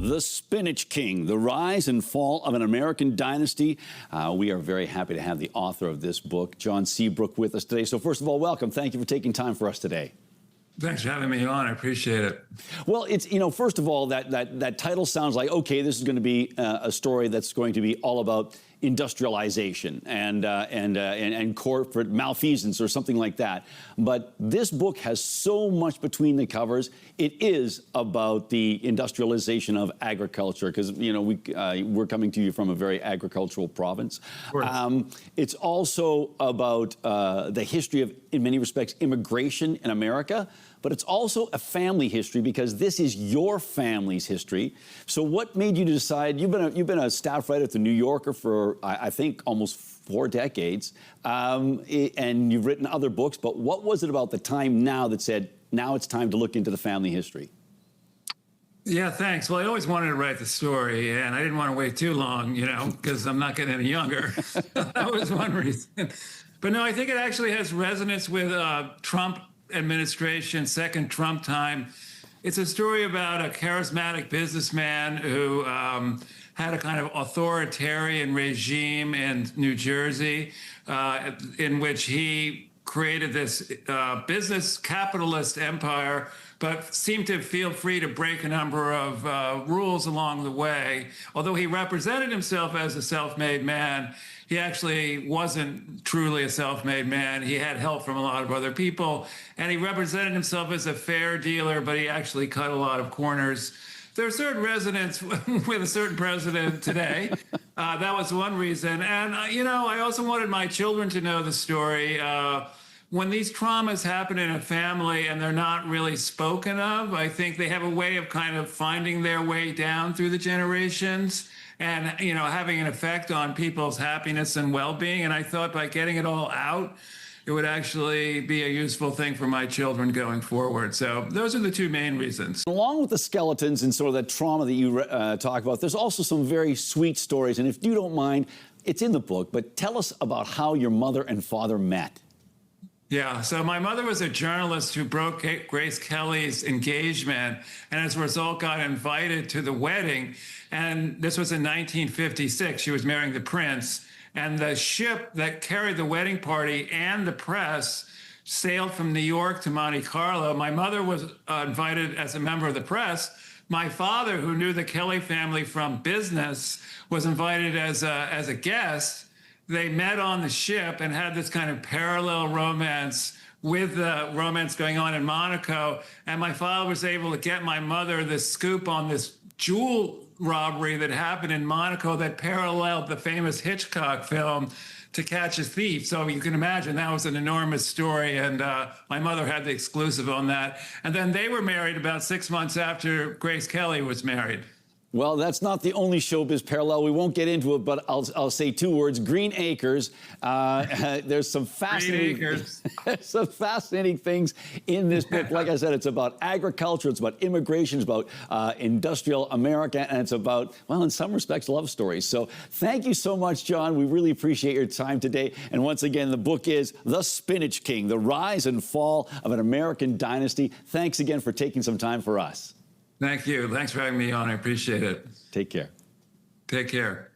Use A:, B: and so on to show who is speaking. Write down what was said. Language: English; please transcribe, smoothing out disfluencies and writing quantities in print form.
A: The Spinach King, The Rise and Fall of an American Dynasty. We are very happy to have the author of this book, Jeff Seabrook, with us today. So first of all, welcome. Thank you for taking time for us today.
B: Thanks for having me on. I appreciate it.
A: Well, it's, first of all, that title sounds like, okay, this is going to be a story that's going to be all about industrialization and corporate malfeasance or something like that. But this book has so much between the covers. It is about the industrialization of agriculture because, we're coming to you from a very agricultural province. It's also about the history of, in many respects, immigration in America. But it's also a family history because this is your family's history. So what made you decide, you've been a staff writer at the New Yorker for, I think, almost 4 decades, and you've written other books, but what was it about the time now that said, now it's time to look into the family history?
B: Yeah, thanks. Well, I always wanted to write the story, and I didn't want to wait too long, because I'm not getting any younger. That was one reason. But no, I think it actually has resonance with Trump administration, second Trump time. It's a story about a charismatic businessman who had a kind of authoritarian regime in New Jersey in which he created this business capitalist empire, but seemed to feel free to break a number of rules along the way. Although he represented himself as a self-made man, he actually wasn't truly a self-made man. He had help from a lot of other people, and he represented himself as a fair dealer, but he actually cut a lot of corners. There's certain resonance with a certain president today. That was one reason. And, I also wanted my children to know the story. When these traumas happen in a family and they're not really spoken of, I think they have a way of kind of finding their way down through the generations and, having an effect on people's happiness and well-being. And I thought by getting it all out, it would actually be a useful thing for my children going forward. So those are the two main reasons. Along
A: with the skeletons and sort of that trauma that you talk about, there's also some very sweet stories. And if you don't mind, it's in the book, but tell us about how your mother and father met.
B: Yeah, so my mother was a journalist who broke Grace Kelly's engagement and as a result got invited to the wedding. And this was in 1956. She was marrying the prince. And the ship that carried the wedding party and the press sailed from New York to Monte Carlo. My mother was invited as a member of the press. My father, who knew the Kelly family from business, was invited as a guest. They met on the ship and had this kind of parallel romance with the romance going on in Monaco. And my father was able to get my mother the scoop on this jewel robbery that happened in Monaco that paralleled the famous Hitchcock film To Catch a Thief. So you can imagine that was an enormous story. And my mother had the exclusive on that. And then they were married about 6 months after Grace Kelly was married.
A: Well, that's not the only showbiz parallel. We won't get into it, but I'll say 2 words: Green Acres. There's some fascinating, some fascinating things in this book. Like I said, it's about agriculture, it's about immigration, it's about industrial America, and it's about, well, in some respects, love stories. So thank you so much, John. We really appreciate your time today. And once again, the book is The Spinach King, The Rise and Fall of an American Dynasty. Thanks again for taking some time for us.
B: Thank you. Thanks for having me on. I appreciate it.
A: Take care.
B: Take care.